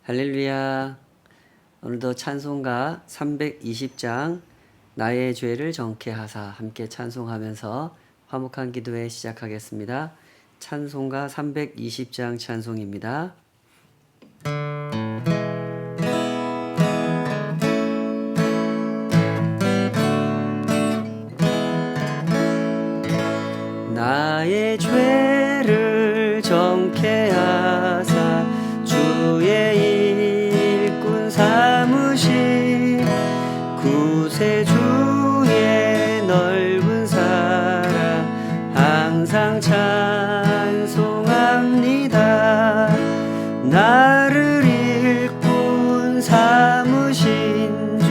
할렐루야. 오늘도 찬송가 320장 나의 죄를 정케 하사 함께 찬송하면서 화목한 기도회 시작하겠습니다. 찬송가 320장 찬송입니다. 나의 죄를 정케 하사 주의 일꾼 삼으신 구세주의 넓은 사랑 항상 찬송합니다. 나를 일꾼 삼으신 주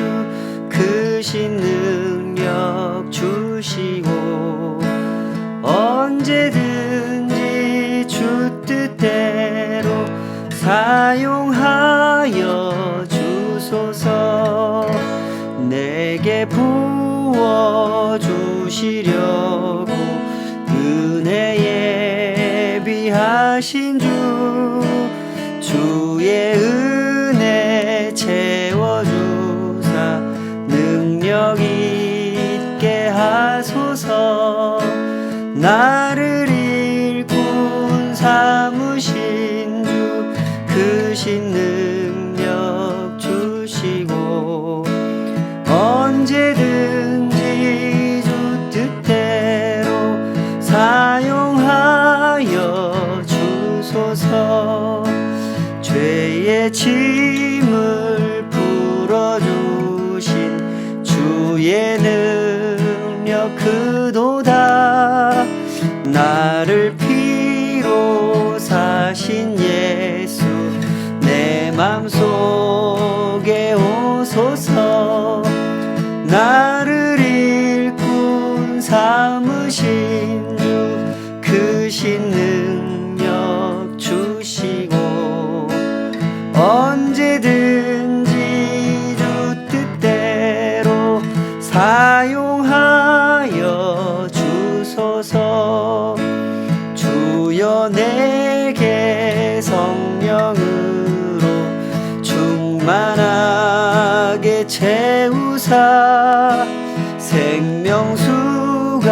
크신 능력 주시고 언제든지 주 뜻대로 사용하여 주소서. 내게 부어주시려고 은혜 예비하신 주의 은혜 채워주사 능력 있게 하소서. 나를 일꾼 삼으신 주 크신 능력 주시고 언제든지 주 뜻대로 사용하여 주소서. 죄의 짐을 풀어주신 주의 능력 크도다. 나를 피로 사신 예수 내 맘속에 오소서. 나를 일꾼 삼으신 주 크신 능력 주시고 언제든지 주 뜻대로 사용하여 주소서. 주여 내게 성령으로 충만하게 채우사 생명수가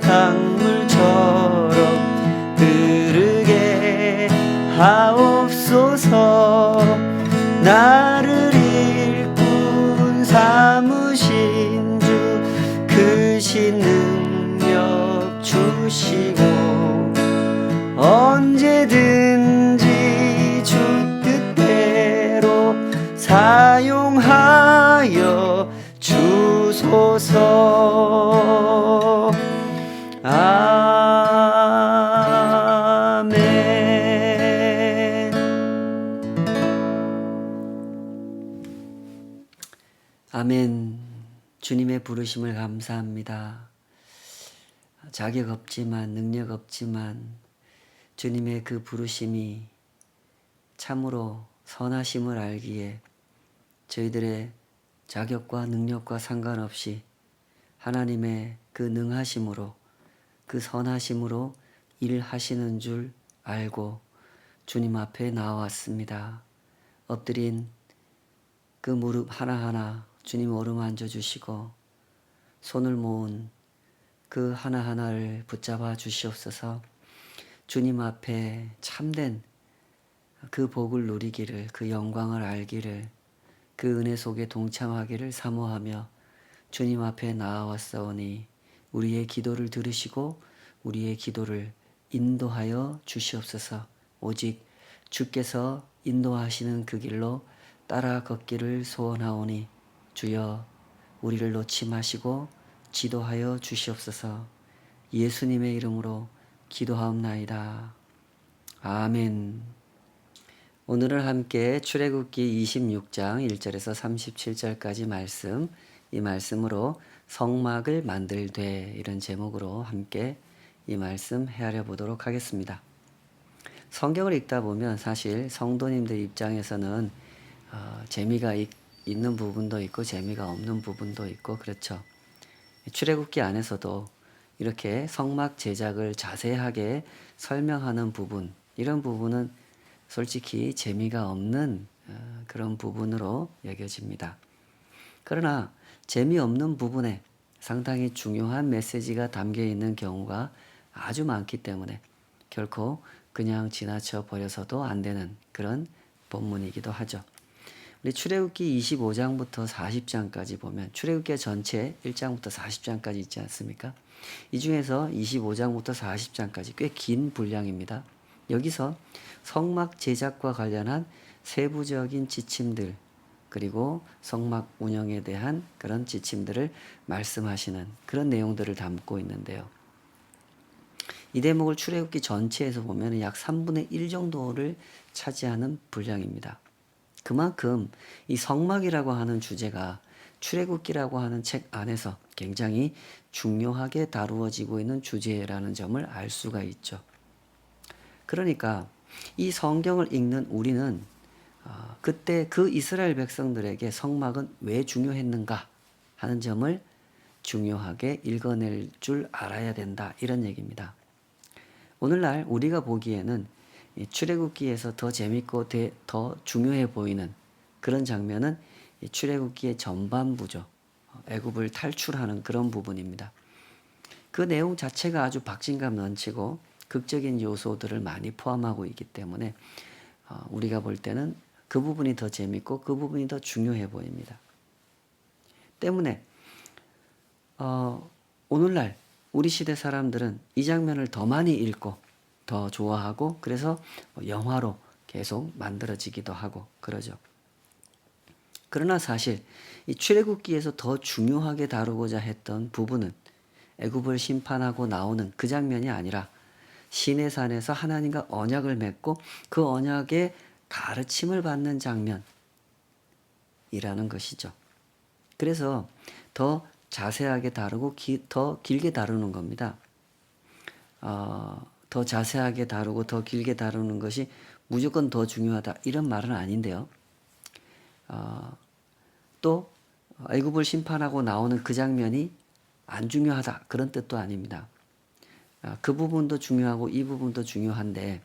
강물처럼 흐르게 하옵소서. 나를 일꾼 삼으신 주 크신 능력 주시고 언제든지 주 뜻대로 사용하여 주소서. 아멘. 아멘. 주님의 부르심을 감사합니다. 자격 없지만 능력 없지만 주님의 그 부르심이 참으로 선하심을 알기에 저희들의 자격과 능력과 상관없이 하나님의 그 능하심으로 그 선하심으로 일하시는 줄 알고 주님 앞에 나왔습니다. 엎드린 그 무릎 하나하나 주님 어루만져 주시고 손을 모은 그 하나하나를 붙잡아 주시옵소서. 주님 앞에 참된 그 복을 누리기를, 그 영광을 알기를, 그 은혜 속에 동참하기를 사모하며 주님 앞에 나아왔사오니 우리의 기도를 들으시고 우리의 기도를 인도하여 주시옵소서. 오직 주께서 인도하시는 그 길로 따라 걷기를 소원하오니 주여 우리를 놓지 마시고 지도하여 주시옵소서. 예수님의 이름으로 기도하옵나이다. 아멘. 오늘은 함께 출애굽기 26장 1절에서 37절까지 말씀, 이 말씀으로 성막을 만들되 이런 제목으로 함께 이 말씀 헤아려 보도록 하겠습니다. 성경을 읽다 보면 사실 성도님들 입장에서는 재미가 있는 부분도 있고 재미가 없는 부분도 있고 그렇죠. 출애굽기 안에서도 이렇게 성막 제작을 자세하게 설명하는 부분, 이런 부분은 솔직히 재미가 없는 그런 부분으로 여겨집니다. 그러나 재미없는 부분에 상당히 중요한 메시지가 담겨 있는 경우가 아주 많기 때문에 결코 그냥 지나쳐 버려서도 안 되는 그런 본문이기도 하죠. 우리 출애굽기 25장부터 40장까지 보면 출애굽기 전체 1장부터 40장까지 있지 않습니까? 이 중에서 25장부터 40장까지 꽤 긴 분량입니다. 여기서 성막 제작과 관련한 세부적인 지침들 그리고 성막 운영에 대한 그런 지침들을 말씀하시는 그런 내용들을 담고 있는데요. 이 대목을 출애굽기 전체에서 보면 약 3분의 1 정도를 차지하는 분량입니다. 그만큼 이 성막이라고 하는 주제가 출애굽기라고 하는 책 안에서 굉장히 중요하게 다루어지고 있는 주제라는 점을 알 수가 있죠. 그러니까 이 성경을 읽는 우리는 그때 그 이스라엘 백성들에게 성막은 왜 중요했는가 하는 점을 중요하게 읽어낼 줄 알아야 된다 이런 얘기입니다. 오늘날 우리가 보기에는 출애굽기에서 더 재밌고 더 중요해 보이는 그런 장면은 출애굽기의 전반부죠. 애굽을 탈출하는 그런 부분입니다. 그 내용 자체가 아주 박진감 넘치고 극적인 요소들을 많이 포함하고 있기 때문에 우리가 볼 때는 그 부분이 더 재밌고 그 부분이 더 중요해 보입니다. 때문에 오늘날 우리 시대 사람들은 이 장면을 더 많이 읽고 더 좋아하고 그래서 영화로 계속 만들어지기도 하고 그러죠. 그러나 사실 이 출애굽기에서 더 중요하게 다루고자 했던 부분은 애굽을 심판하고 나오는 그 장면이 아니라 시내산에서 하나님과 언약을 맺고 그 언약의 가르침을 받는 장면이라는 것이죠. 그래서 더 자세하게 다루고 더 길게 다루는 겁니다. 더 자세하게 다루고 더 길게 다루는 것이 무조건 더 중요하다 이런 말은 아닌데요. 또 애굽을 심판하고 나오는 그 장면이 안 중요하다 그런 뜻도 아닙니다. 그 부분도 중요하고 이 부분도 중요한데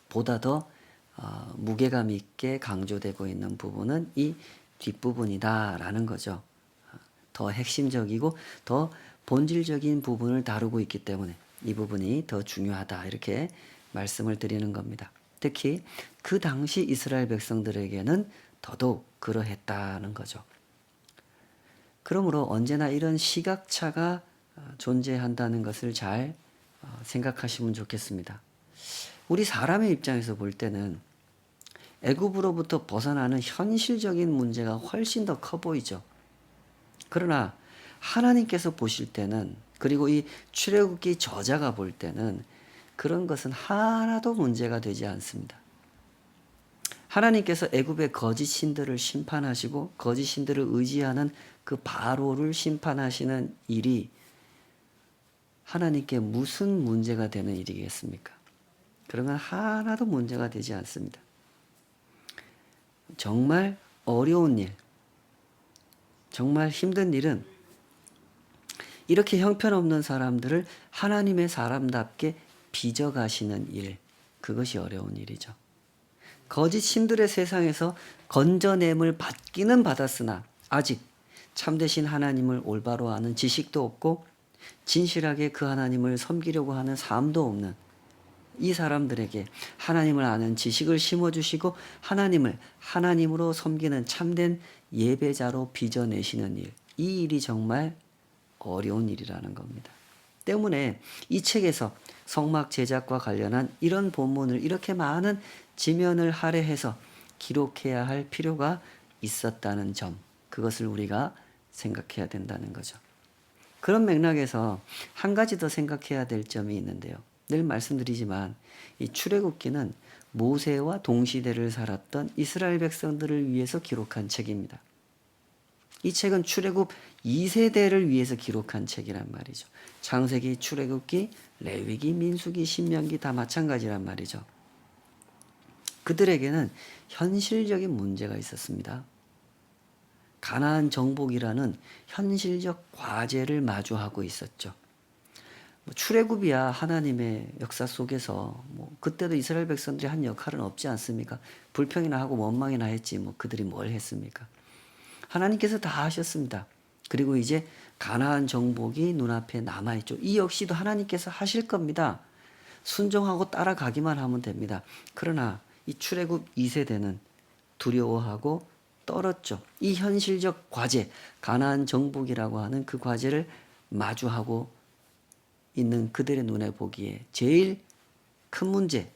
보다 더 무게감 있게 강조되고 있는 부분은 이 뒷부분이다라는 거죠. 더 핵심적이고 더 본질적인 부분을 다루고 있기 때문에 이 부분이 더 중요하다 이렇게 말씀을 드리는 겁니다. 특히 그 당시 이스라엘 백성들에게는 더더욱 그러했다는 거죠. 그러므로 언제나 이런 시각차가 존재한다는 것을 잘 생각하시면 좋겠습니다. 우리 사람의 입장에서 볼 때는 애굽으로부터 벗어나는 현실적인 문제가 훨씬 더 커 보이죠. 그러나 하나님께서 보실 때는 그리고 이 출애굽기 저자가 볼 때는 그런 것은 하나도 문제가 되지 않습니다. 하나님께서 애굽의 거짓 신들을 심판하시고 거짓 신들을 의지하는 그 바로를 심판하시는 일이 하나님께 무슨 문제가 되는 일이겠습니까? 그런 건 하나도 문제가 되지 않습니다. 정말 어려운 일, 정말 힘든 일은 이렇게 형편없는 사람들을 하나님의 사람답게 빚어가시는 일, 그것이 어려운 일이죠. 거짓 신들의 세상에서 건져냄을 받기는 받았으나 아직 참되신 하나님을 올바로 아는 지식도 없고 진실하게 그 하나님을 섬기려고 하는 삶도 없는 이 사람들에게 하나님을 아는 지식을 심어주시고 하나님을 하나님으로 섬기는 참된 예배자로 빚어내시는 일, 이 일이 정말 어려운 일이라는 겁니다. 때문에 이 책에서 성막 제작과 관련한 이런 본문을 이렇게 많은 지면을 할애해서 기록해야 할 필요가 있었다는 점, 그것을 우리가 생각해야 된다는 거죠. 그런 맥락에서 한 가지 더 생각해야 될 점이 있는데요. 늘 말씀드리지만 이 출애굽기는 모세와 동시대를 살았던 이스라엘 백성들을 위해서 기록한 책입니다. 이 책은 출애굽 2세대를 위해서 기록한 책이란 말이죠. 창세기, 출애굽기, 레위기, 민수기, 신명기 다 마찬가지란 말이죠. 그들에게는 현실적인 문제가 있었습니다. 가나안 정복이라는 현실적 과제를 마주하고 있었죠. 뭐 출애굽이야 하나님의 역사 속에서 뭐 그때도 이스라엘 백성들이 한 역할은 없지 않습니까? 불평이나 하고 원망이나 했지 뭐 그들이 뭘 했습니까? 하나님께서 다 하셨습니다. 그리고 이제 가나안 정복이 눈앞에 남아있죠. 이 역시도 하나님께서 하실 겁니다. 순종하고 따라가기만 하면 됩니다. 그러나 이 출애굽 2세대는 두려워하고 떨었죠. 이 현실적 과제, 가나안 정복이라고 하는 그 과제를 마주하고 있는 그들의 눈에 보기에 제일 큰 문제,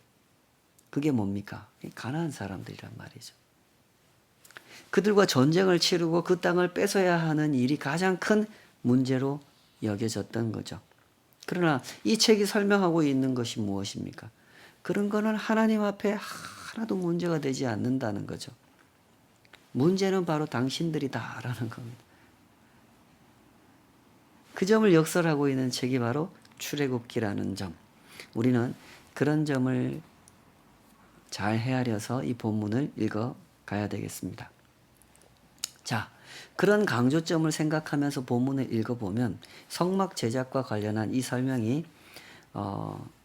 그게 뭡니까? 가나안 사람들이란 말이죠. 그들과 전쟁을 치르고 그 땅을 뺏어야 하는 일이 가장 큰 문제로 여겨졌던 거죠. 그러나 이 책이 설명하고 있는 것이 무엇입니까? 그런 거는 하나님 앞에 하나도 문제가 되지 않는다는 거죠. 문제는 바로 당신들이다라는 겁니다. 그 점을 역설하고 있는 책이 바로 출애굽기라는 점. 우리는 그런 점을 잘 헤아려서 이 본문을 읽어 가야 되겠습니다. 자, 그런 강조점을 생각하면서 본문을 읽어보면 성막 제작과 관련한 이 설명이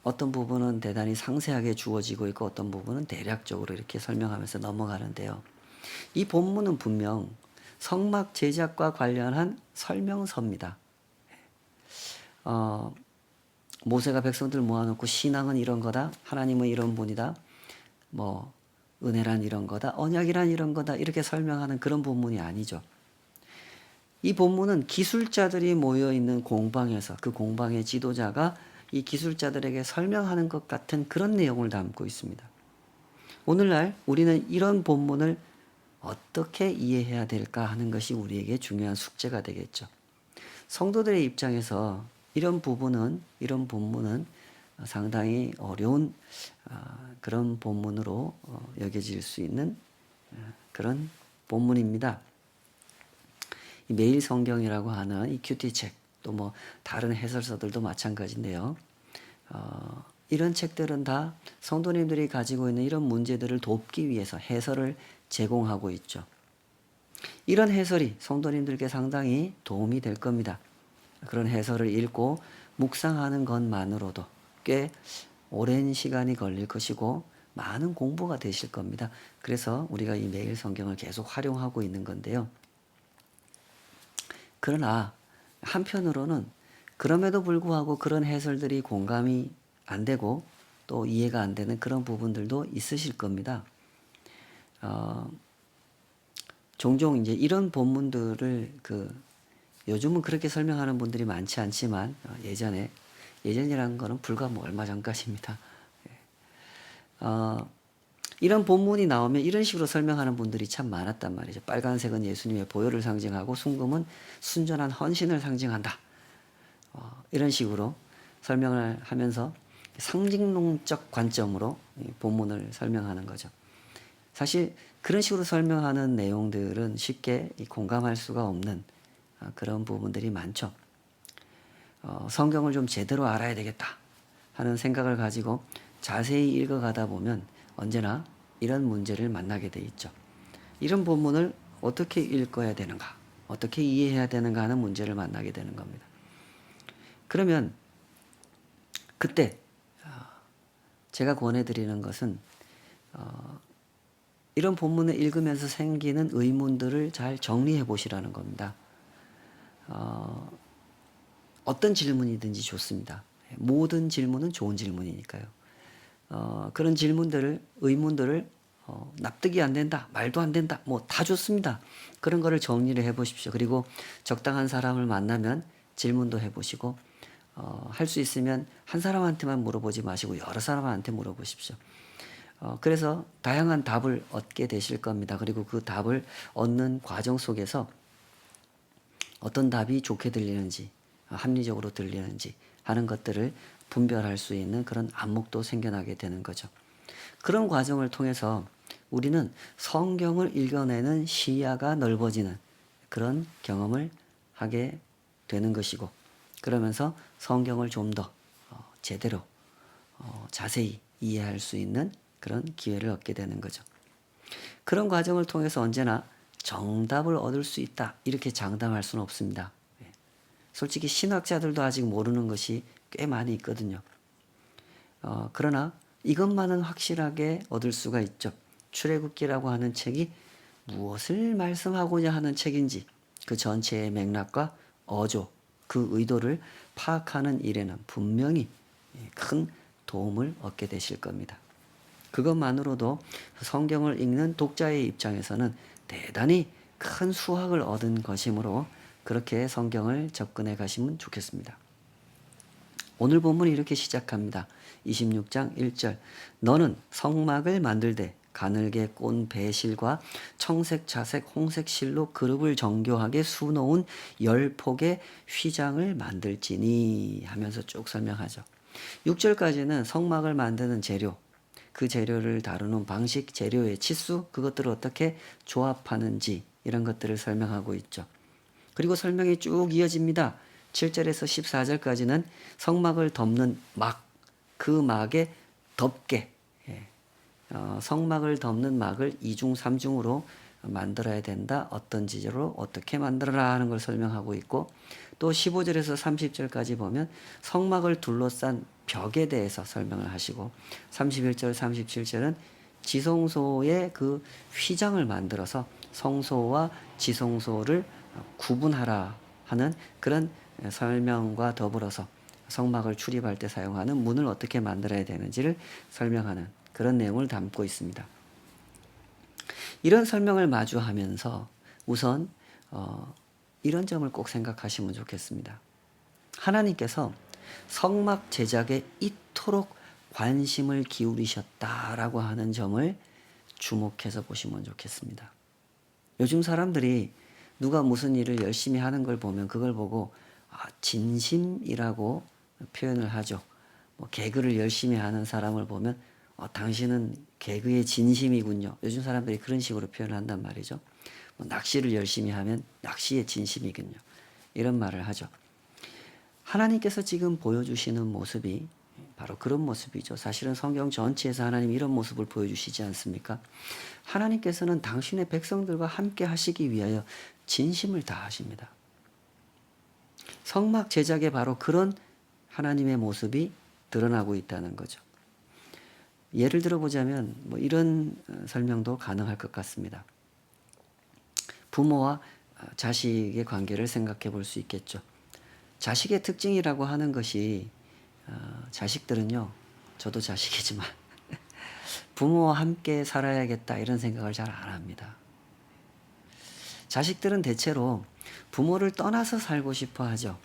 어떤 부분은 대단히 상세하게 주어지고 있고 어떤 부분은 대략적으로 이렇게 설명하면서 넘어가는데요. 이 본문은 분명 성막 제작과 관련한 설명서입니다. 모세가 백성들 모아놓고 신앙은 이런 거다, 하나님은 이런 분이다, 뭐 은혜란 이런 거다, 언약이란 이런 거다 이렇게 설명하는 그런 본문이 아니죠. 이 본문은 기술자들이 모여있는 공방에서 그 공방의 지도자가 이 기술자들에게 설명하는 것 같은 그런 내용을 담고 있습니다. 오늘날 우리는 이런 본문을 어떻게 이해해야 될까 하는 것이 우리에게 중요한 숙제가 되겠죠. 성도들의 입장에서 이런 본문은 상당히 어려운 그런 본문으로 여겨질 수 있는 그런 본문입니다. 매일 성경이라고 하는 이 큐티책, 또 뭐 다른 해설서들도 마찬가지인데요. 이런 책들은 다 성도님들이 가지고 있는 이런 문제들을 돕기 위해서 해설을 제공하고 있죠. 이런 해설이 성도님들께 상당히 도움이 될 겁니다. 그런 해설을 읽고 묵상하는 것만으로도 꽤 오랜 시간이 걸릴 것이고 많은 공부가 되실 겁니다. 그래서 우리가 이 매일 성경을 계속 활용하고 있는 건데요. 그러나 한편으로는 그럼에도 불구하고 그런 해설들이 공감이 안 되고 또 이해가 안 되는 그런 부분들도 있으실 겁니다. 종종 이제 이런 본문들을 요즘은 그렇게 설명하는 분들이 많지 않지만 예전이라는 거는 불과 뭐 얼마 전까지입니다. 이런 본문이 나오면 이런 식으로 설명하는 분들이 참 많았단 말이죠. 빨간색은 예수님의 보혈을 상징하고 순금은 순전한 헌신을 상징한다. 이런 식으로 설명을 하면서 상징론적 관점으로 본문을 설명하는 거죠. 사실 그런 식으로 설명하는 내용들은 쉽게 공감할 수가 없는 그런 부분들이 많죠. 성경을 좀 제대로 알아야 되겠다 하는 생각을 가지고 자세히 읽어가다 보면 언제나 이런 문제를 만나게 돼 있죠. 이런 본문을 어떻게 읽어야 되는가, 어떻게 이해해야 되는가 하는 문제를 만나게 되는 겁니다. 그러면 그때 제가 권해드리는 것은 이런 본문을 읽으면서 생기는 의문들을 잘 정리해 보시라는 겁니다. 어떤 질문이든지 좋습니다. 모든 질문은 좋은 질문이니까요. 그런 의문들을 납득이 안 된다, 말도 안 된다, 뭐 다 좋습니다. 그런 거를 정리를 해 보십시오. 그리고 적당한 사람을 만나면 질문도 해 보시고, 할 수 있으면 한 사람한테만 물어보지 마시고 여러 사람한테 물어보십시오. 그래서 다양한 답을 얻게 되실 겁니다. 그리고 그 답을 얻는 과정 속에서 어떤 답이 좋게 들리는지, 합리적으로 들리는지 하는 것들을 분별할 수 있는 그런 안목도 생겨나게 되는 거죠. 그런 과정을 통해서 우리는 성경을 읽어내는 시야가 넓어지는 그런 경험을 하게 되는 것이고, 그러면서 성경을 좀 더 제대로 자세히 이해할 수 있는 그런 기회를 얻게 되는 거죠. 그런 과정을 통해서 언제나 정답을 얻을 수 있다 이렇게 장담할 수는 없습니다. 솔직히 신학자들도 아직 모르는 것이 꽤 많이 있거든요. 그러나 이것만은 확실하게 얻을 수가 있죠. 출애굽기라고 하는 책이 무엇을 말씀하고자 하는 책인지 그 전체의 맥락과 어조, 그 의도를 파악하는 일에는 분명히 큰 도움을 얻게 되실 겁니다. 그것만으로도 성경을 읽는 독자의 입장에서는 대단히 큰 수확을 얻은 것이므로 그렇게 성경을 접근해 가시면 좋겠습니다. 오늘 본문이 이렇게 시작합니다. 26장 1절 너는 성막을 만들되 가늘게 꼰 배실과 청색, 자색, 홍색 실로 그룹을 정교하게 수놓은 10폭의 휘장을 만들지니 하면서 쭉 설명하죠. 6절까지는 성막을 만드는 재료, 그 재료를 다루는 방식, 재료의 치수, 그것들을 어떻게 조합하는지 이런 것들을 설명하고 있죠. 그리고 설명이 쭉 이어집니다. 7절에서 14절까지는 성막을 덮는 막, 그 막에 덮개, 성막을 덮는 막을 2중, 3중으로 만들어야 된다. 어떤 지제로 어떻게 만들어라 하는 걸 설명하고 있고 또 15절에서 30절까지 보면 성막을 둘러싼 벽에 대해서 설명을 하시고 31절, 37절은 지성소의 그 휘장을 만들어서 성소와 지성소를 구분하라 하는 그런 설명과 더불어서 성막을 출입할 때 사용하는 문을 어떻게 만들어야 되는지를 설명하는 그런 내용을 담고 있습니다. 이런 설명을 마주하면서 우선 이런 점을 꼭 생각하시면 좋겠습니다. 하나님께서 성막 제작에 이토록 관심을 기울이셨다라고 하는 점을 주목해서 보시면 좋겠습니다. 요즘 사람들이 누가 무슨 일을 열심히 하는 걸 보면 그걸 보고 진심이라고 표현을 하죠. 개그를 열심히 하는 사람을 보면 당신은 개그의 진심이군요. 요즘 사람들이 그런 식으로 표현을 한단 말이죠. 낚시를 열심히 하면 낚시의 진심이군요. 이런 말을 하죠. 하나님께서 지금 보여주시는 모습이 바로 그런 모습이죠. 사실은 성경 전체에서 하나님이 이런 모습을 보여주시지 않습니까? 하나님께서는 당신의 백성들과 함께 하시기 위하여 진심을 다하십니다. 성막 제작에 바로 그런 하나님의 모습이 드러나고 있다는 거죠. 예를 들어보자면 이런 설명도 가능할 것 같습니다. 부모와 자식의 관계를 생각해 볼 수 있겠죠. 자식의 특징이라고 하는 것이 자식들은요, 저도 자식이지만 부모와 함께 살아야겠다 이런 생각을 잘 안 합니다. 자식들은 대체로 부모를 떠나서 살고 싶어 하죠.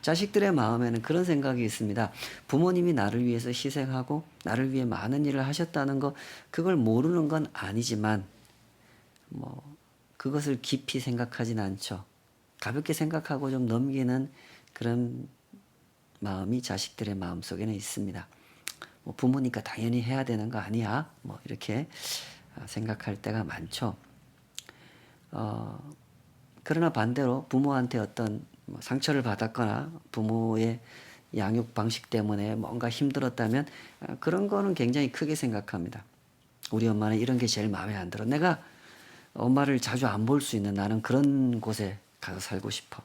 자식들의 마음에는 그런 생각이 있습니다. 부모님이 나를 위해서 희생하고 나를 위해 많은 일을 하셨다는 거 그걸 모르는 건 아니지만 그것을 깊이 생각하진 않죠. 가볍게 생각하고 좀 넘기는 그런 마음이 자식들의 마음속에는 있습니다. 부모니까 당연히 해야 되는 거 아니야? 이렇게 생각할 때가 많죠. 그러나 반대로 부모한테 어떤 상처를 받았거나 부모의 양육 방식 때문에 뭔가 힘들었다면 그런 거는 굉장히 크게 생각합니다. 우리 엄마는 이런 게 제일 마음에 안 들어. 내가 엄마를 자주 안 볼 수 있는 나는 그런 곳에 가서 살고 싶어.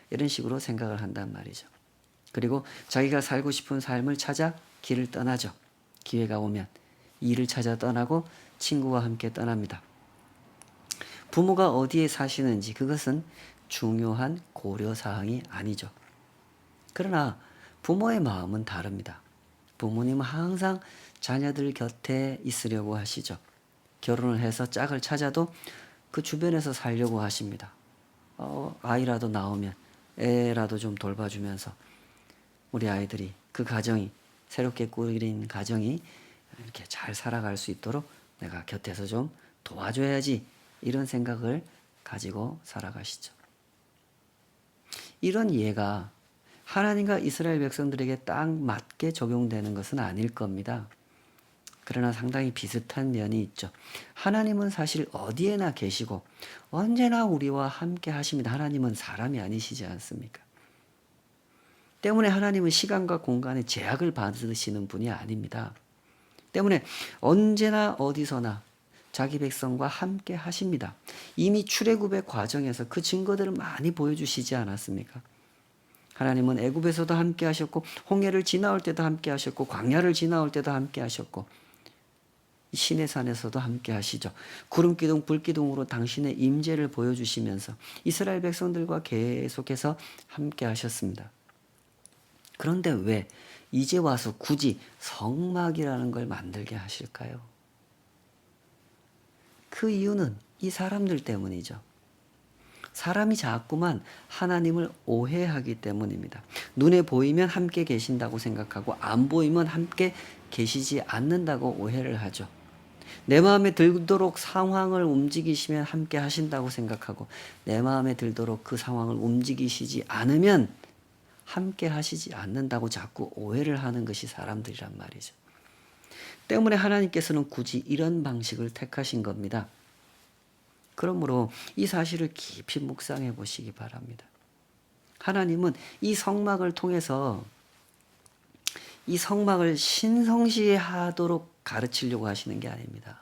이런 식으로 생각을 한단 말이죠. 그리고 자기가 살고 싶은 삶을 찾아 길을 떠나죠. 기회가 오면 일을 찾아 떠나고 친구와 함께 떠납니다. 부모가 어디에 사시는지 그것은 중요한 고려사항이 아니죠. 그러나 부모의 마음은 다릅니다. 부모님은 항상 자녀들 곁에 있으려고 하시죠. 결혼을 해서 짝을 찾아도 그 주변에서 살려고 하십니다. 아이라도 나오면 애라도 좀 돌봐주면서 우리 아이들이 그 가정이 새롭게 꾸린 가정이 이렇게 잘 살아갈 수 있도록 내가 곁에서 좀 도와줘야지 이런 생각을 가지고 살아가시죠. 이런 이해가 하나님과 이스라엘 백성들에게 딱 맞게 적용되는 것은 아닐 겁니다. 그러나 상당히 비슷한 면이 있죠. 하나님은 사실 어디에나 계시고 언제나 우리와 함께 하십니다. 하나님은 사람이 아니시지 않습니까? 때문에 하나님은 시간과 공간에 제약을 받으시는 분이 아닙니다. 때문에 언제나 어디서나 자기 백성과 함께 하십니다. 이미 출애굽의 과정에서 그 증거들을 많이 보여주시지 않았습니까? 하나님은 애굽에서도 함께 하셨고 홍해를 지나올 때도 함께 하셨고 광야를 지나올 때도 함께 하셨고 시내 산에서도 함께 하시죠. 구름 기둥 불 기둥으로 당신의 임재를 보여주시면서 이스라엘 백성들과 계속해서 함께 하셨습니다. 그런데 왜 이제 와서 굳이 성막이라는 걸 만들게 하실까요? 그 이유는 이 사람들 때문이죠. 사람이 자꾸만 하나님을 오해하기 때문입니다. 눈에 보이면 함께 계신다고 생각하고 안 보이면 함께 계시지 않는다고 오해를 하죠. 내 마음에 들도록 상황을 움직이시면 함께 하신다고 생각하고 내 마음에 들도록 그 상황을 움직이시지 않으면 함께 하시지 않는다고 자꾸 오해를 하는 것이 사람들이란 말이죠. 때문에 하나님께서는 굳이 이런 방식을 택하신 겁니다. 그러므로 이 사실을 깊이 묵상해 보시기 바랍니다. 하나님은 이 성막을 통해서 이 성막을 신성시하도록 가르치려고 하시는 게 아닙니다.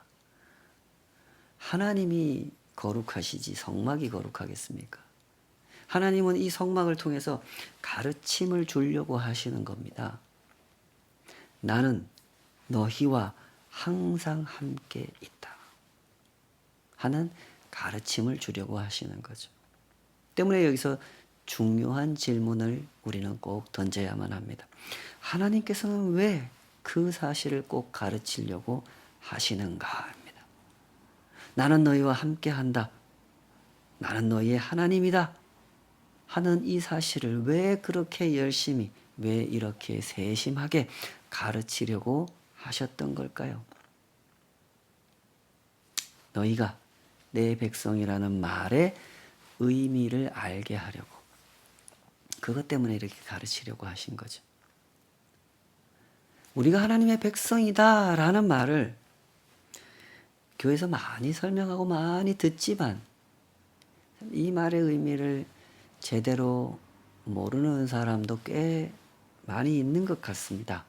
하나님이 거룩하시지 성막이 거룩하겠습니까? 하나님은 이 성막을 통해서 가르침을 주려고 하시는 겁니다. 나는 너희와 항상 함께 있다 하는 가르침을 주려고 하시는 거죠. 때문에 여기서 중요한 질문을 우리는 꼭 던져야만 합니다. 하나님께서는 왜 그 사실을 꼭 가르치려고 하시는가 합니다. 나는 너희와 함께 한다. 나는 너희의 하나님이다. 하는 이 사실을 왜 그렇게 열심히, 왜 이렇게 세심하게 가르치려고 하셨던 걸까요? 너희가 내 백성이라는 말의 의미를 알게 하려고, 그것 때문에 이렇게 가르치려고 하신 거죠. 우리가 하나님의 백성이다 라는 말을 교회에서 많이 설명하고 많이 듣지만 이 말의 의미를 제대로 모르는 사람도 꽤 많이 있는 것 같습니다.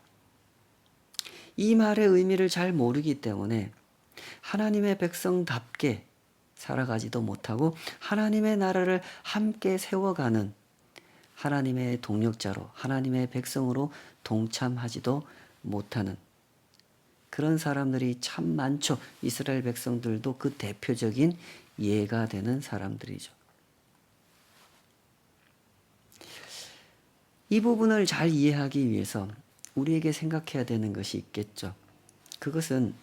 이 말의 의미를 잘 모르기 때문에 하나님의 백성답게 살아가지도 못하고 하나님의 나라를 함께 세워가는 하나님의 동력자로, 하나님의 백성으로 동참하지도 못하는 그런 사람들이 참 많죠. 이스라엘 백성들도 그 대표적인 예가 되는 사람들이죠. 이 부분을 잘 이해하기 위해서 우리에게 생각해야 되는 것이 있겠죠. 그것은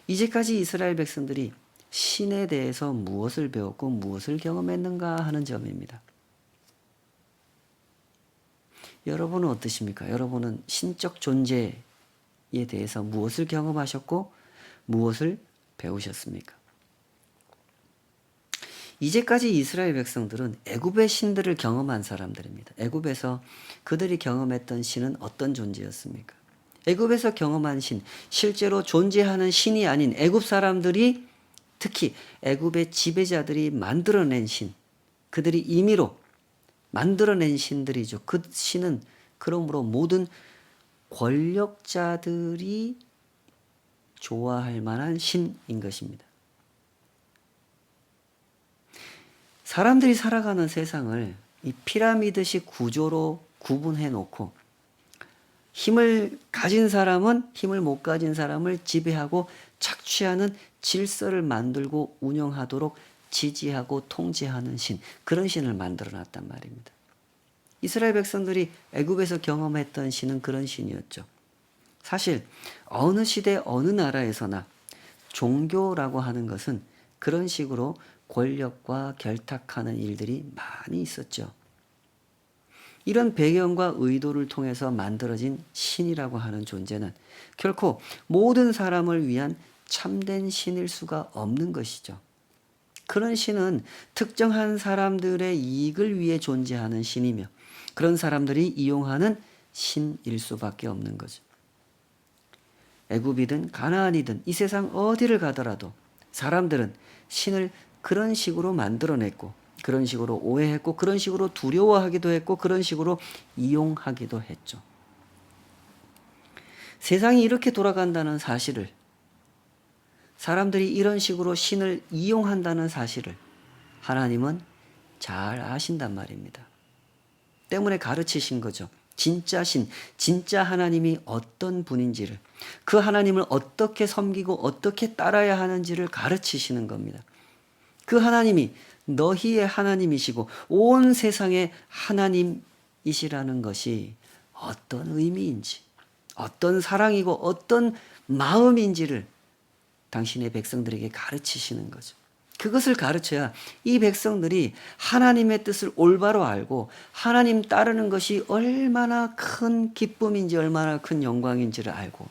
이제까지 이스라엘 백성들이 신에 대해서 무엇을 배웠고 무엇을 경험했는가 하는 점입니다. 여러분은 어떠십니까? 여러분은 신적 존재에 대해서 무엇을 경험하셨고 무엇을 배우셨습니까? 이제까지 이스라엘 백성들은 애굽의 신들을 경험한 사람들입니다. 애굽에서 그들이 경험했던 신은 어떤 존재였습니까? 애굽에서 경험한 신, 실제로 존재하는 신이 아닌 애굽 사람들이, 특히 애굽의 지배자들이 만들어낸 신, 그들이 임의로 만들어낸 신들이죠. 그 신은 그러므로 모든 권력자들이 좋아할 만한 신인 것입니다. 사람들이 살아가는 세상을 이 피라미드식 구조로 구분해 놓고 힘을 가진 사람은 힘을 못 가진 사람을 지배하고 착취하는 질서를 만들고 운영하도록 지지하고 통제하는 신, 그런 신을 만들어 놨단 말입니다. 이스라엘 백성들이 애굽에서 경험했던 신은 그런 신이었죠. 사실 어느 시대 어느 나라에서나 종교라고 하는 것은 그런 식으로 권력과 결탁하는 일들이 많이 있었죠. 이런 배경과 의도를 통해서 만들어진 신이라고 하는 존재는 결코 모든 사람을 위한 참된 신일 수가 없는 것이죠. 그런 신은 특정한 사람들의 이익을 위해 존재하는 신이며 그런 사람들이 이용하는 신일 수밖에 없는 거죠. 애굽이든 가나안이든 이 세상 어디를 가더라도 사람들은 신을 그런 식으로 만들어냈고 그런 식으로 오해했고 그런 식으로 두려워하기도 했고 그런 식으로 이용하기도 했죠. 세상이 이렇게 돌아간다는 사실을, 사람들이 이런 식으로 신을 이용한다는 사실을 하나님은 잘 아신단 말입니다. 때문에 가르치신 거죠. 진짜 신, 진짜 하나님이 어떤 분인지를, 그 하나님을 어떻게 섬기고 어떻게 따라야 하는지를 가르치시는 겁니다. 그 하나님이 너희의 하나님이시고 온 세상의 하나님이시라는 것이 어떤 의미인지, 어떤 사랑이고 어떤 마음인지를 당신의 백성들에게 가르치시는 거죠. 그것을 가르쳐야 이 백성들이 하나님의 뜻을 올바로 알고 하나님 따르는 것이 얼마나 큰 기쁨인지 얼마나 큰 영광인지를 알고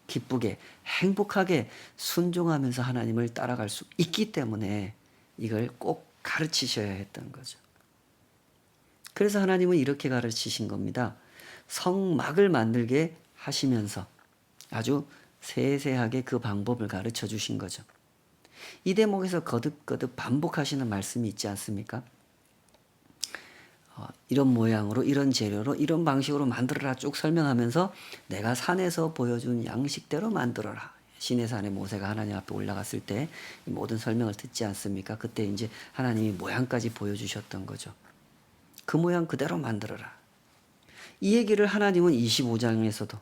기쁘게 행복하게 순종하면서 하나님을 따라갈 수 있기 때문에 이걸 꼭 가르치셔야 했던 거죠. 그래서 하나님은 이렇게 가르치신 겁니다. 성막을 만들게 하시면서 아주 세세하게 그 방법을 가르쳐 주신 거죠. 이 대목에서 거듭거듭 반복하시는 말씀이 있지 않습니까? 이런 모양으로 이런 재료로 이런 방식으로 만들어라 쭉 설명하면서 내가 산에서 보여준 양식대로 만들어라. 시내산에 모세가 하나님 앞에 올라갔을 때 모든 설명을 듣지 않습니까? 그때 이제 하나님이 모양까지 보여주셨던 거죠. 그 모양 그대로 만들어라. 이 얘기를 하나님은 25장에서도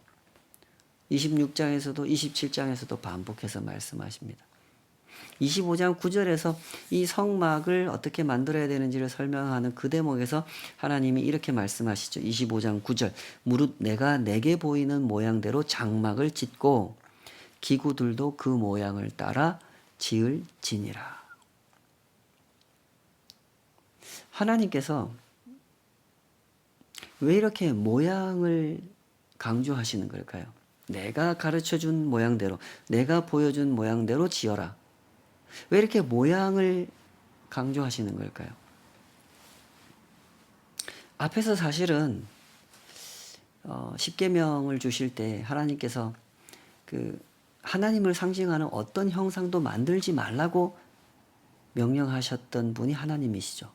26장에서도 27장에서도 반복해서 말씀하십니다. 25장 9절에서 이 성막을 어떻게 만들어야 되는지를 설명하는 그 대목에서 하나님이 이렇게 말씀하시죠. 25장 9절 무릇 내가 내게 보이는 모양대로 장막을 짓고 기구들도 그 모양을 따라 지을지니라. 하나님께서 왜 이렇게 모양을 강조하시는 걸까요? 내가 가르쳐준 모양대로, 내가 보여준 모양대로 지어라. 왜 이렇게 모양을 강조하시는 걸까요? 앞에서 사실은 십계명을 주실 때 하나님께서 그 하나님을 상징하는 어떤 형상도 만들지 말라고 명령하셨던 분이 하나님이시죠.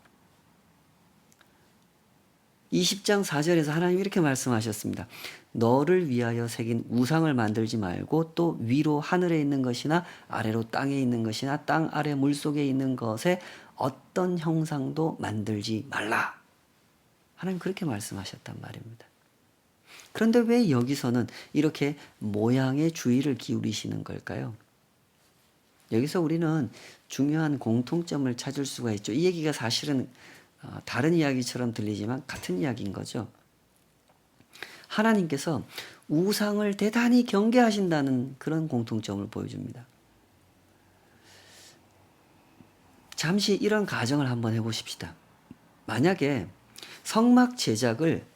20장 4절에서 하나님이 이렇게 말씀하셨습니다. 너를 위하여 새긴 우상을 만들지 말고 또 위로 하늘에 있는 것이나 아래로 땅에 있는 것이나 땅 아래 물속에 있는 것에 어떤 형상도 만들지 말라. 하나님 그렇게 말씀하셨단 말입니다. 그런데 왜 여기서는 이렇게 모양에 주의를 기울이시는 걸까요? 여기서 우리는 중요한 공통점을 찾을 수가 있죠. 이 얘기가 사실은 다른 이야기처럼 들리지만 같은 이야기인 거죠. 하나님께서 우상을 대단히 경계하신다는 그런 공통점을 보여줍니다. 잠시 이런 가정을 한번 해보십시다. 만약에 성막 제작을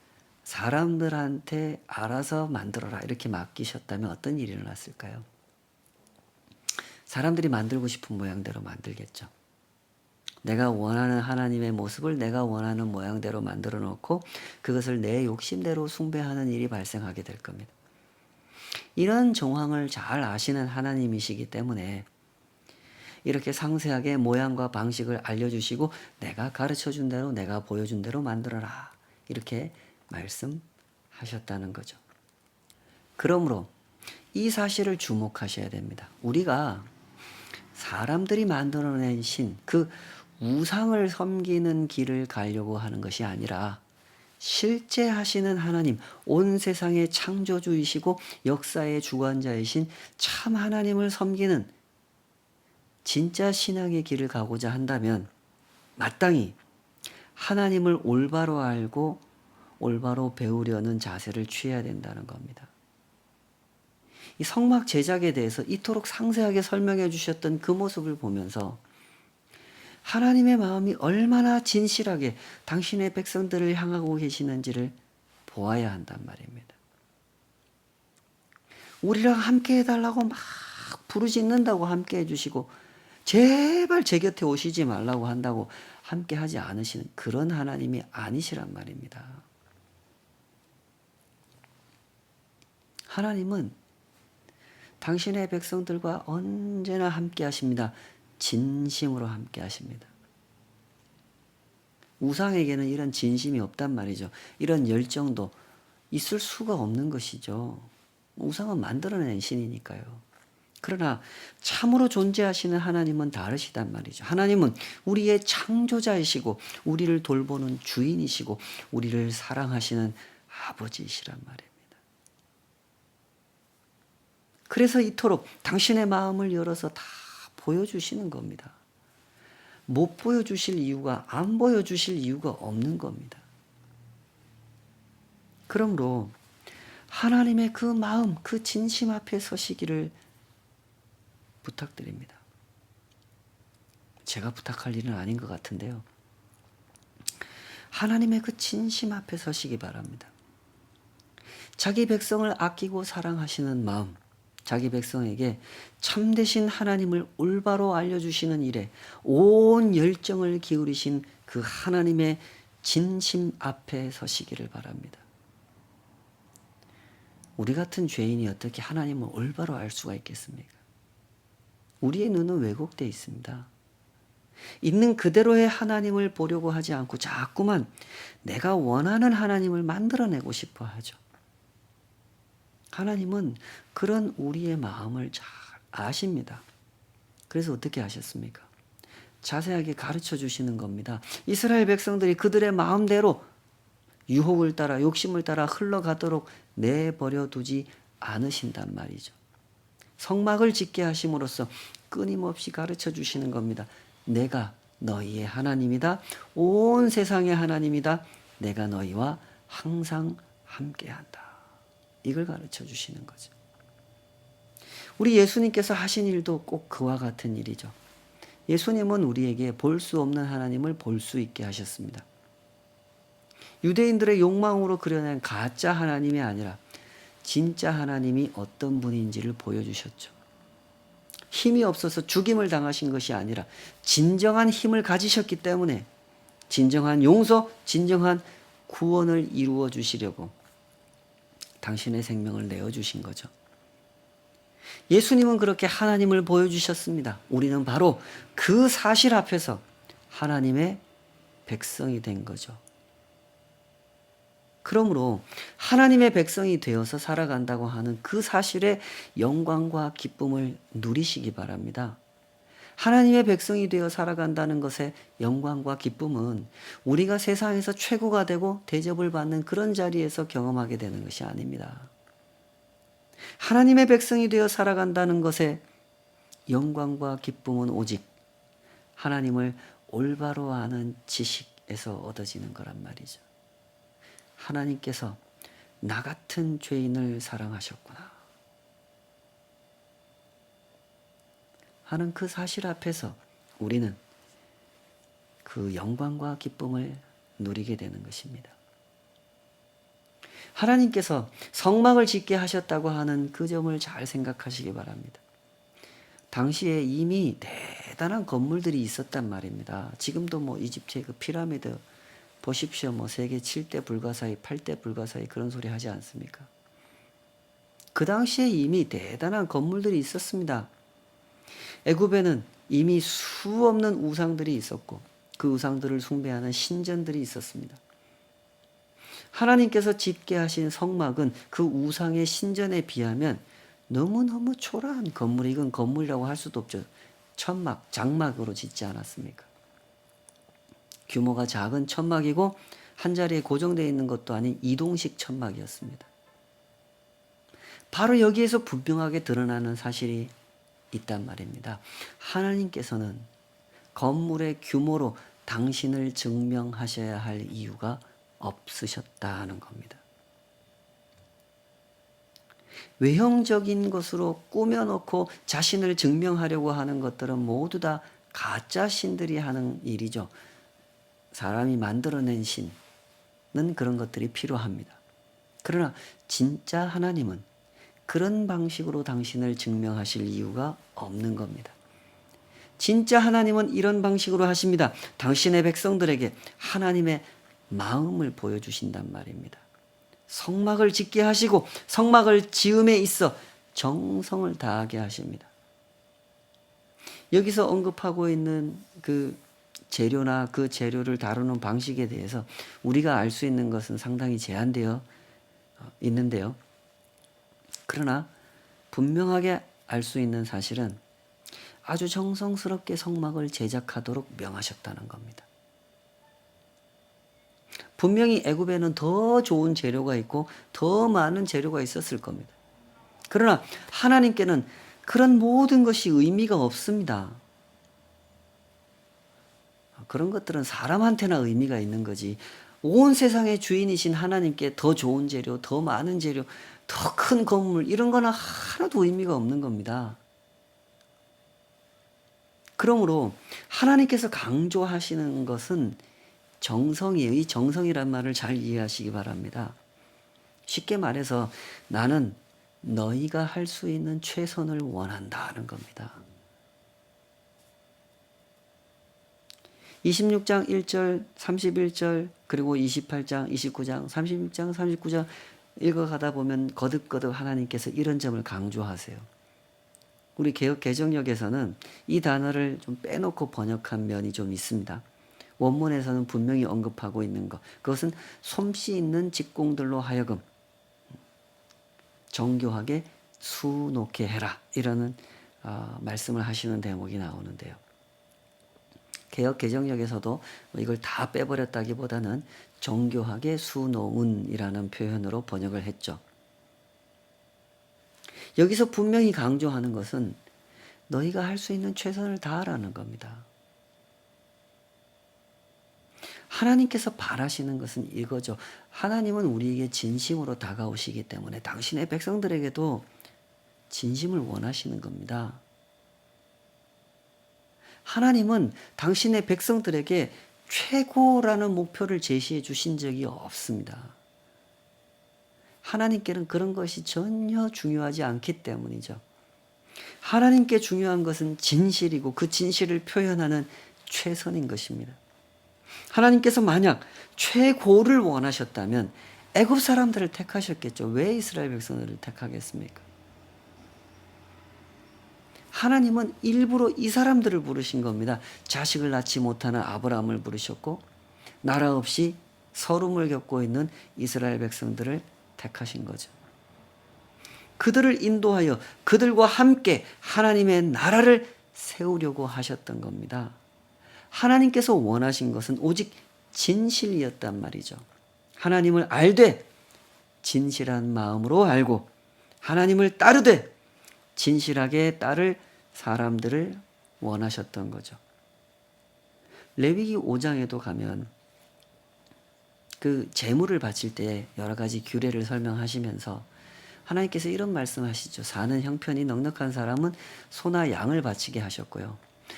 사람들한테 알아서 만들어라 이렇게 맡기셨다면 어떤 일이 일어났을까요? 사람들이 만들고 싶은 모양대로 만들겠죠. 내가 원하는 하나님의 모습을 내가 원하는 모양대로 만들어 놓고 그것을 내 욕심대로 숭배하는 일이 발생하게 될 겁니다. 이런 정황을 잘 아시는 하나님이시기 때문에 이렇게 상세하게 모양과 방식을 알려주시고 내가 가르쳐준 대로 내가 보여준 대로 만들어라 이렇게 말씀하셨다는 거죠. 그러므로 이 사실을 주목하셔야 됩니다. 우리가 사람들이 만들어낸 신, 그 우상을 섬기는 길을 가려고 하는 것이 아니라 실제 하시는 하나님, 온 세상의 창조주이시고 역사의 주관자이신 참 하나님을 섬기는 진짜 신앙의 길을 가고자 한다면 마땅히 하나님을 올바로 알고 올바로 배우려는 자세를 취해야 된다는 겁니다. 이 성막 제작에 대해서 이토록 상세하게 설명해 주셨던 그 모습을 보면서 하나님의 마음이 얼마나 진실하게 당신의 백성들을 향하고 계시는지를 보아야 한단 말입니다. 우리랑 함께 해달라고 막 부르짖는다고 함께 해주시고 제발 제 곁에 오시지 말라고 한다고 함께 하지 않으시는 그런 하나님이 아니시란 말입니다. 하나님은 당신의 백성들과 언제나 함께 하십니다. 진심으로 함께 하십니다. 우상에게는 이런 진심이 없단 말이죠. 이런 열정도 있을 수가 없는 것이죠. 우상은 만들어낸 신이니까요. 그러나 참으로 존재하시는 하나님은 다르시단 말이죠. 하나님은 우리의 창조자이시고 우리를 돌보는 주인이시고 우리를 사랑하시는 아버지이시란 말입니다. 그래서 이토록 당신의 마음을 열어서 다 보여주시는 겁니다. 못 보여주실 이유가, 안 보여주실 이유가 없는 겁니다. 그러므로 하나님의 그 마음, 그 진심 앞에 서시기를 부탁드립니다. 제가 부탁할 일은 아닌 것 같은데요. 하나님의 그 진심 앞에 서시기 바랍니다. 자기 백성을 아끼고 사랑하시는 마음, 자기 백성에게 참되신 하나님을 올바로 알려주시는 일에 온 열정을 기울이신 그 하나님의 진심 앞에 서시기를 바랍니다. 우리 같은 죄인이 어떻게 하나님을 올바로 알 수가 있겠습니까? 우리의 눈은 왜곡되어 있습니다. 있는 그대로의 하나님을 보려고 하지 않고 자꾸만 내가 원하는 하나님을 만들어내고 싶어 하죠. 하나님은 그런 우리의 마음을 잘 아십니다. 그래서 어떻게 하셨습니까? 자세하게 가르쳐 주시는 겁니다. 이스라엘 백성들이 그들의 마음대로 유혹을 따라 욕심을 따라 흘러가도록 내버려 두지 않으신단 말이죠. 성막을 짓게 하심으로써 끊임없이 가르쳐 주시는 겁니다. 내가 너희의 하나님이다. 온 세상의 하나님이다. 내가 너희와 항상 함께한다. 이걸 가르쳐 주시는 거죠. 우리 예수님께서 하신 일도 꼭 그와 같은 일이죠. 예수님은 우리에게 볼 수 없는 하나님을 볼 수 있게 하셨습니다. 유대인들의 욕망으로 그려낸 가짜 하나님이 아니라 진짜 하나님이 어떤 분인지를 보여주셨죠. 힘이 없어서 죽임을 당하신 것이 아니라 진정한 힘을 가지셨기 때문에 진정한 용서, 진정한 구원을 이루어 주시려고 당신의 생명을 내어주신 거죠. 예수님은 그렇게 하나님을 보여주셨습니다. 우리는 바로 그 사실 앞에서 하나님의 백성이 된 거죠. 그러므로 하나님의 백성이 되어서 살아간다고 하는 그 사실의 영광과 기쁨을 누리시기 바랍니다. 하나님의 백성이 되어 살아간다는 것의 영광과 기쁨은 우리가 세상에서 최고가 되고 대접을 받는 그런 자리에서 경험하게 되는 것이 아닙니다. 하나님의 백성이 되어 살아간다는 것의 영광과 기쁨은 오직 하나님을 올바로 아는 지식에서 얻어지는 거란 말이죠. 하나님께서 나 같은 죄인을 사랑하셨구나 하는 그 사실 앞에서 우리는 그 영광과 기쁨을 누리게 되는 것입니다. 하나님께서 성막을 짓게 하셨다고 하는 그 점을 잘 생각하시기 바랍니다. 당시에 이미 대단한 건물들이 있었단 말입니다. 지금도 뭐 이집트의 그 피라미드 보십시오. 뭐 세계 7대 불가사의, 8대 불가사의 그런 소리 하지 않습니까? 그 당시에 이미 대단한 건물들이 있었습니다. 애굽에는 이미 수 없는 우상들이 있었고 그 우상들을 숭배하는 신전들이 있었습니다. 하나님께서 짓게 하신 성막은 그 우상의 신전에 비하면 너무너무 초라한 건물, 이건 건물이라고 할 수도 없죠. 천막, 장막으로 짓지 않았습니까? 규모가 작은 천막이고 한 자리에 고정되어 있는 것도 아닌 이동식 천막이었습니다. 바로 여기에서 분명하게 드러나는 사실이 있단 말입니다. 하나님께서는 건물의 규모로 당신을 증명하셔야 할 이유가 없으셨다는 겁니다. 외형적인 것으로 꾸며놓고 자신을 증명하려고 하는 것들은 모두 다 가짜 신들이 하는 일이죠. 사람이 만들어낸 신은 그런 것들이 필요합니다. 그러나 진짜 하나님은 그런 방식으로 당신을 증명하실 이유가 없는 겁니다. 진짜 하나님은 이런 방식으로 하십니다. 당신의 백성들에게 하나님의 마음을 보여주신단 말입니다. 성막을 짓게 하시고 성막을 지음에 있어 정성을 다하게 하십니다. 여기서 언급하고 있는 그 재료나 그 재료를 다루는 방식에 대해서 우리가 알 수 있는 것은 상당히 제한되어 있는데요. 그러나 분명하게 알 수 있는 사실은 아주 정성스럽게 성막을 제작하도록 명하셨다는 겁니다. 분명히 애굽에는 더 좋은 재료가 있고 더 많은 재료가 있었을 겁니다. 그러나 하나님께는 그런 모든 것이 의미가 없습니다. 그런 것들은 사람한테나 의미가 있는 거지. 온 세상의 주인이신 하나님께 더 좋은 재료, 더 많은 재료, 더 큰 건물 이런 거는 하나도 의미가 없는 겁니다. 그러므로 하나님께서 강조하시는 것은 정성이에요. 이 정성이란 말을 잘 이해하시기 바랍니다. 쉽게 말해서 나는 너희가 할 수 있는 최선을 원한다는 겁니다. 26장 1절, 31절, 그리고 28장, 29장, 36장, 39장 읽어가다 보면 거듭거듭 하나님께서 이런 점을 강조하세요. 우리 개역 개정역에서는 이 단어를 좀 빼놓고 번역한 면이 좀 있습니다. 원문에서는 분명히 언급하고 있는 것. 그것은 솜씨 있는 직공들로 하여금 정교하게 수놓게 해라. 이라는 말씀을 하시는 대목이 나오는데요. 개역 개정역에서도 이걸 다 빼버렸다기보다는 정교하게 수놓은이라는 표현으로 번역을 했죠. 여기서 분명히 강조하는 것은 너희가 할 수 있는 최선을 다하라는 겁니다. 하나님께서 바라시는 것은 이거죠. 하나님은 우리에게 진심으로 다가오시기 때문에 당신의 백성들에게도 진심을 원하시는 겁니다. 하나님은 당신의 백성들에게 최고라는 목표를 제시해 주신 적이 없습니다. 하나님께는 그런 것이 전혀 중요하지 않기 때문이죠. 하나님께 중요한 것은 진실이고 그 진실을 표현하는 최선인 것입니다. 하나님께서 만약 최고를 원하셨다면 애굽 사람들을 택하셨겠죠. 왜 이스라엘 백성들을 택하겠습니까? 하나님은 일부러 이 사람들을 부르신 겁니다. 자식을 낳지 못하는 아브라함을 부르셨고 나라 없이 서름을 겪고 있는 이스라엘 백성들을 택하신 거죠. 그들을 인도하여 그들과 함께 하나님의 나라를 세우려고 하셨던 겁니다. 하나님께서 원하신 것은 오직 진실이었단 말이죠. 하나님을 알되 진실한 마음으로 알고 하나님을 따르되 진실하게 따를 사람들을 원하셨던 거죠. 레위기 5장에도 가면 그 제물을 바칠 때 여러 가지 규례를 설명하시면서 하나님께서 이런 말씀하시죠. 사는 형편이 넉넉한 사람은 소나 양을 바치게 하셨고요.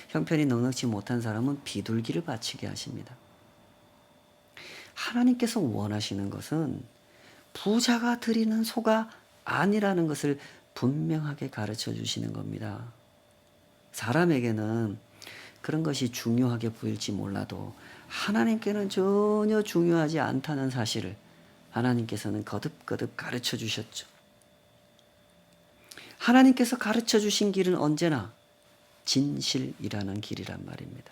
형편이 넉넉지 못한 사람은 비둘기를 바치게 하십니다. 하나님께서 원하시는 것은 부자가 드리는 소가 아니라는 것을 분명하게 가르쳐 주시는 겁니다. 사람에게는 그런 것이 중요하게 보일지 몰라도 하나님께는 전혀 중요하지 않다는 사실을 하나님께서는 거듭거듭 가르쳐 주셨죠. 하나님께서 가르쳐 주신 길은 언제나 진실이라는 길이란 말입니다.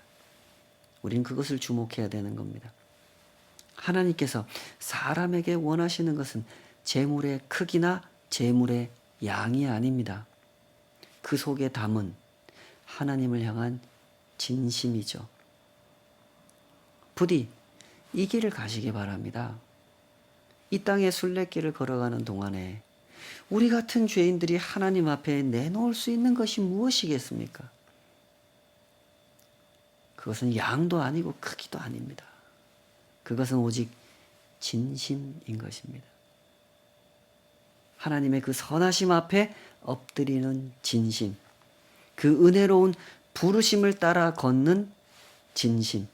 우린 그것을 주목해야 되는 겁니다. 하나님께서 사람에게 원하시는 것은 재물의 크기나 재물의 양이 아닙니다. 그 속에 담은 하나님을 향한 진심이죠. 부디 이 길을 가시기 바랍니다. 이 땅의 순례길을 걸어가는 동안에 우리 같은 죄인들이 하나님 앞에 내놓을 수 있는 것이 무엇이겠습니까? 그것은 양도 아니고 크기도 아닙니다. 그것은 오직 진심인 것입니다. 하나님의 그 선하심 앞에 엎드리는 진심, 그 은혜로운 부르심을 따라 걷는 진심,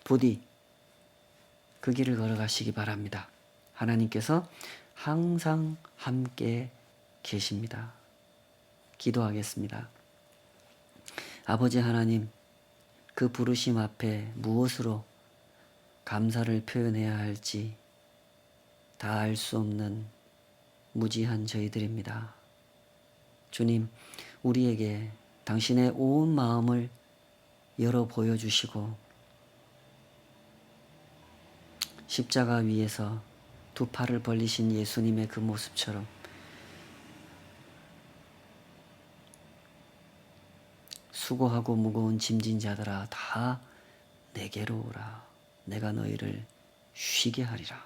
부디 그 길을 걸어가시기 바랍니다. 하나님께서 항상 함께 계십니다. 기도하겠습니다. 아버지 하나님, 그 부르심 앞에 무엇으로 감사를 표현해야 할지 다 알 수 없는 무지한 저희들입니다. 주님, 우리에게 당신의 온 마음을 열어 보여주시고 십자가 위에서 두 팔을 벌리신 예수님의 그 모습처럼 수고하고 무거운 짐진 자들아 다 내게로 오라. 내가 너희를 쉬게 하리라.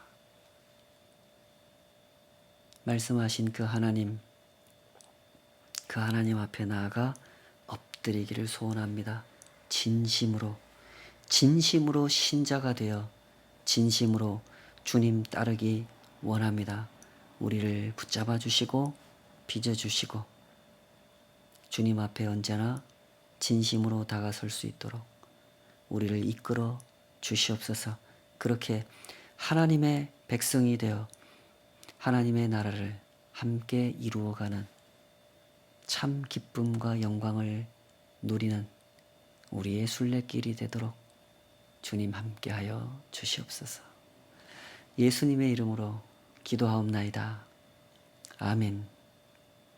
말씀하신 그 하나님 앞에 나아가 엎드리기를 소원합니다. 진심으로 신자가 되어 진심으로 주님 따르기 원합니다. 우리를 붙잡아 주시고 빚어 주시고 주님 앞에 언제나 진심으로 다가설 수 있도록 우리를 이끌어 주시옵소서. 그렇게 하나님의 백성이 되어 하나님의 나라를 함께 이루어가는 참 기쁨과 영광을 누리는 우리의 순례길이 되도록 주님 함께하여 주시옵소서. 예수님의 이름으로 기도하옵나이다. 아멘.